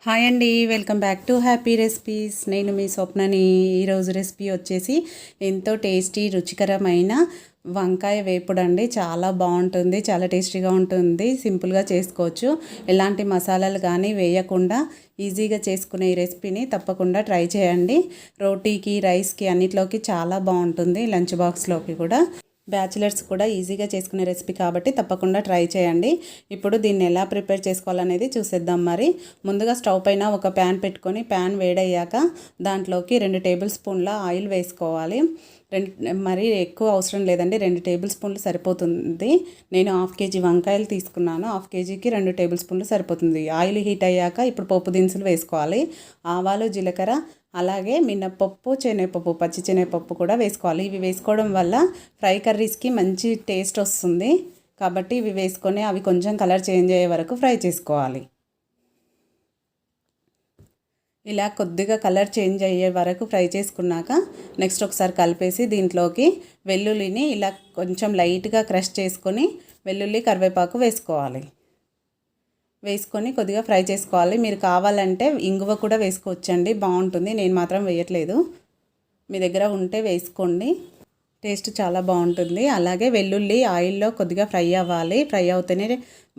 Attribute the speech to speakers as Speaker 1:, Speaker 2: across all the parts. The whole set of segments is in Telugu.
Speaker 1: హాయ్ అండి, welcome back to happy recipes. నేను మీ స్వప్నని. ఈరోజు రెసిపీ వచ్చేసి ఎంతో టేస్టీ రుచికరమైన వంకాయ వేపుడు అండి. చాలా బాగుంటుంది, చాలా టేస్టీగా ఉంటుంది. సింపుల్గా చేసుకోవచ్చు. ఎలాంటి మసాలాలు కానీ వేయకుండా ఈజీగా చేసుకునే ఈ రెసిపీని తప్పకుండా ట్రై చేయండి. రోటీకి, రైస్కి అన్నిట్లోకి చాలా బాగుంటుంది. లంచ్ బాక్స్లోకి కూడా బ్యాచిలర్స్ కూడా ఈజీగా చేసుకునే రెసిపీ కాబట్టి తప్పకుండా ట్రై చేయండి. ఇప్పుడు దీన్ని ఎలా ప్రిపేర్ చేసుకోవాలనేది చూసేద్దాం. మరి ముందుగా స్టవ్ పైన ఒక ప్యాన్ పెట్టుకొని ప్యాన్ వేడయ్యాక దాంట్లోకి 2 టేబుల్ స్పూన్ల ఆయిల్ వేసుకోవాలి. మరి ఎక్కువ అవసరం లేదండి, 2 టేబుల్ స్పూన్లు సరిపోతుంది. నేను 1/2 కేజీ వంకాయలు తీసుకున్నాను. 1/2 కేజీకి 2 టేబుల్ స్పూన్లు సరిపోతుంది. ఆయిల్ హీట్ అయ్యాక ఇప్పుడు పోపు దినుసులు వేసుకోవాలి. ఆవాలు, జీలకర్ర, అలాగే మినప్పప్పు, శనగపప్పు, పచ్చి శనగపప్పు కూడా వేసుకోవాలి. ఇవి వేసుకోవడం వల్ల ఫ్రై కర్రీస్కి మంచి టేస్ట్ వస్తుంది కాబట్టి ఇవి వేసుకొని అవి కొంచెం కలర్ చేంజ్ అయ్యే వరకు ఫ్రై చేసుకోవాలి. ఇలా కొద్దిగా కలర్ చేంజ్ అయ్యే వరకు ఫ్రై చేసుకున్నాక నెక్స్ట్ ఒకసారి కలిపేసి దీంట్లోకి వెల్లుల్లిని ఇలా కొంచెం లైట్గా క్రష్ చేసుకొని వెల్లుల్లి, కరివేపాకు వేసుకోవాలి. వేసుకొని కొద్దిగా ఫ్రై చేసుకోవాలి. మీరు కావాలంటే ఇంగువ కూడా వేసుకోవచ్చండి, బాగుంటుంది. నేను మాత్రం వేయట్లేదు, మీ దగ్గర ఉంటే వేసుకోండి, టేస్ట్ చాలా బాగుంటుంది. అలాగే వెల్లుల్లి ఆయిల్లో కొద్దిగా ఫ్రై అవ్వాలి. ఫ్రై అవుతేనే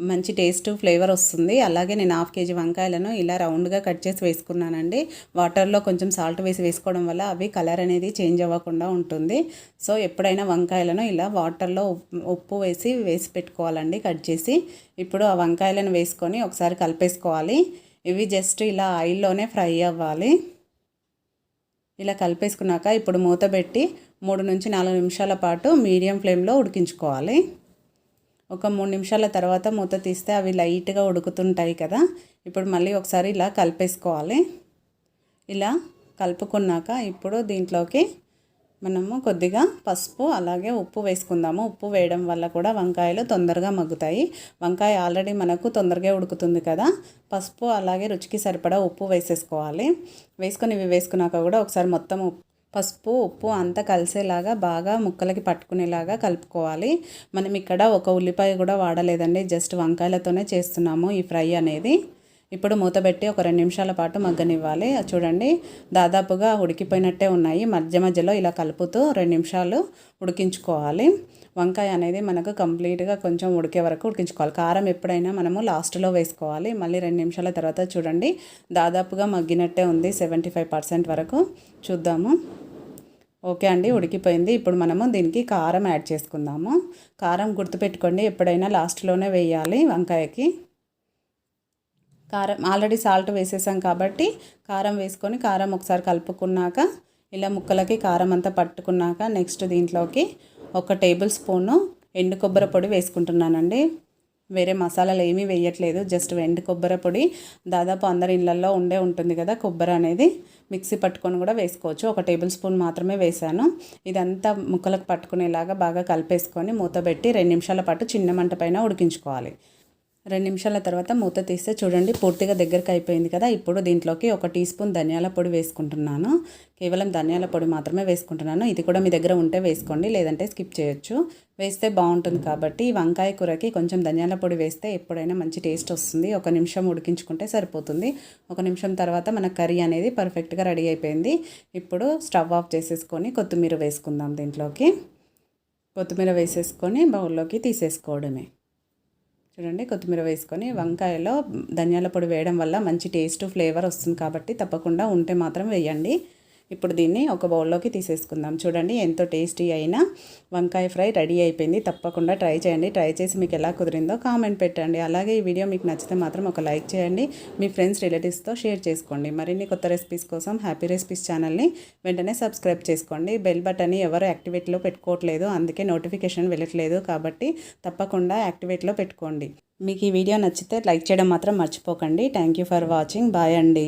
Speaker 1: మంచి టేస్ట్, ఫ్లేవర్ వస్తుంది. అలాగే నేను 1/2 కేజీ వంకాయలను ఇలా రౌండ్గా కట్ చేసి వేసుకున్నానండి. వాటర్లో కొంచెం సాల్ట్ వేసి వేసుకోవడం వల్ల అవి కలర్ అనేది చేంజ్ అవ్వకుండా ఉంటుంది. సో ఎప్పుడైనా వంకాయలను ఇలా వాటర్లో ఉప్పు వేసి పెట్టుకోవాలండి కట్ చేసి. ఇప్పుడు ఆ వంకాయలను వేసుకొని ఒకసారి కలిపేసుకోవాలి. ఇవి జస్ట్ ఇలా ఆయిల్లోనే ఫ్రై అవ్వాలి. ఇలా కలిపేసుకున్నాక ఇప్పుడు మూత పెట్టి 3 నుంచి 4 నిమిషాల పాటు మీడియం ఫ్లేమ్లో ఉడికించుకోవాలి. ఒక 3 నిమిషాల తర్వాత మూత తీస్తే అవి లైట్గా ఉడుకుతుంటాయి కదా. ఇప్పుడు మళ్ళీ ఒకసారి ఇలా కలిపేసుకోవాలి. ఇలా కలుపుకున్నాక ఇప్పుడు దీంట్లోకి మనము కొద్దిగా పసుపు అలాగే ఉప్పు వేసుకుందాము. ఉప్పు వేయడం వల్ల కూడా వంకాయలు తొందరగా మగ్గుతాయి. వంకాయ ఆల్రెడీ మనకు తొందరగా ఉడుకుతుంది కదా. పసుపు అలాగే రుచికి సరిపడా ఉప్పు వేసేసుకోవాలి. వేసుకొని ఇవి వేసుకున్నాక కూడా ఒకసారి మొత్తం పసుపు, ఉప్పు అంతా కలిసేలాగా బాగా ముక్కలకి పట్టుకునేలాగా కలుపుకోవాలి. మనం ఇక్కడ ఒక ఉల్లిపాయ కూడా వాడలేదండి, జస్ట్ వంకాయలతోనే చేస్తున్నాము ఈ ఫ్రై అనేది. ఇప్పుడు మూత పెట్టి ఒక 2 నిమిషాల పాటు మగ్గనివ్వాలి. చూడండి, దాదాపుగా ఉడికిపోయినట్టే ఉన్నాయి. మధ్య మధ్యలో ఇలా కలుపుతూ 2 నిమిషాలు ఉడికించుకోవాలి. వంకాయ అనేది మనకు కంప్లీట్గా కొంచెం ఉడికే వరకు ఉడికించుకోవాలి. కారం ఎప్పుడైనా మనము లాస్ట్లో వేసుకోవాలి. మళ్ళీ 2 నిమిషాల తర్వాత చూడండి, దాదాపుగా మగ్గినట్టే ఉంది. 75% వరకు చూద్దాము. ఓకే అండి, ఉడికిపోయింది. ఇప్పుడు మనము దీనికి కారం యాడ్ చేసుకుందాము. కారం గుర్తుపెట్టుకోండి, ఎప్పుడైనా లాస్ట్లోనే వేయాలి వంకాయకి. కారం ఆల్రెడీ సాల్ట్ వేసేసాం కాబట్టి కారం వేసుకొని కారం ఒకసారి కలుపుకున్నాక ఇలా ముక్కలకి కారం అంతా పట్టుకున్నాక నెక్స్ట్ దీంట్లోకి 1 టేబుల్ స్పూను ఎండు కొబ్బరి పొడి వేసుకుంటున్నానండి. వేరే మసాలాలు ఏమీ వేయట్లేదు, జస్ట్ ఎండు కొబ్బరి పొడి. దాదాపు అందరి ఇళ్ళల్లో ఉంటుంది కదా కొబ్బరి అనేది. మిక్సీ పట్టుకొని కూడా వేసుకోవచ్చు. 1 టేబుల్ స్పూన్ మాత్రమే వేసాను. ఇదంతా ముక్కలకు పట్టుకునేలాగా బాగా కలిపేసుకొని మూత పెట్టి 2 నిమిషాల పాటు చిన్న మంట పైన ఉడికించుకోవాలి. 2 నిమిషాల తర్వాత మూత తీస్తే చూడండి పూర్తిగా దగ్గరికి అయిపోయింది కదా. ఇప్పుడు దీంట్లోకి 1 టీ స్పూన్ ధనియాల పొడి వేసుకుంటున్నాను. కేవలం ధనియాల పొడి మాత్రమే వేసుకుంటున్నాను. ఇది కూడా మీ దగ్గర ఉంటే వేసుకోండి, లేదంటే స్కిప్ చేయొచ్చు. వేస్తే బాగుంటుంది కాబట్టి వంకాయ కూరకి కొంచెం ధనియాల పొడి వేస్తే ఎప్పుడైనా మంచి టేస్ట్ వస్తుంది. 1 నిమిషం ఉడికించుకుంటే సరిపోతుంది. 1 నిమిషం తర్వాత మన కర్రీ అనేది పర్ఫెక్ట్గా రెడీ అయిపోయింది. ఇప్పుడు స్టవ్ ఆఫ్ చేసేసుకొని కొత్తిమీర వేసుకుందాం. దీంట్లోకి కొత్తిమీర వేసేసుకొని బౌల్లోకి తీసేసుకోవడమే. చూడండి, కొత్తిమీర వేసుకొని వంకాయలో ధనియాల పొడి వేయడం వల్ల మంచి టేస్ట్, ఫ్లేవర్ వస్తుంది కాబట్టి తప్పకుండా ఉంటే మాత్రం వేయండి. ఇప్పుడు దీన్ని ఒక బౌల్లోకి తీసేసుకుందాం. చూడండి, ఎంతో టేస్టీ అయిన వంకాయ ఫ్రై రెడీ అయిపోయింది. తప్పకుండా ట్రై చేయండి. ట్రై చేసి మీకు ఎలా కుదిరిందో కామెంట్ పెట్టండి. అలాగే ఈ వీడియో మీకు నచ్చితే మాత్రం ఒక లైక్ చేయండి. మీ ఫ్రెండ్స్, రిలేటివ్స్తో షేర్ చేసుకోండి. మరిన్ని కొత్త రెసిపీస్ కోసం హ్యాపీ రెసిపీస్ ఛానల్ని వెంటనే సబ్స్క్రైబ్ చేసుకోండి. బెల్ బటన్ని ఎవరు యాక్టివేట్లో పెట్టుకోవట్లేదు, అందుకే నోటిఫికేషన్ వెళ్ళట్లేదు కాబట్టి తప్పకుండా యాక్టివేట్లో పెట్టుకోండి. మీకు ఈ వీడియో నచ్చితే లైక్ చేయడం మాత్రం మర్చిపోకండి. Thank you for watching. Bye అండి.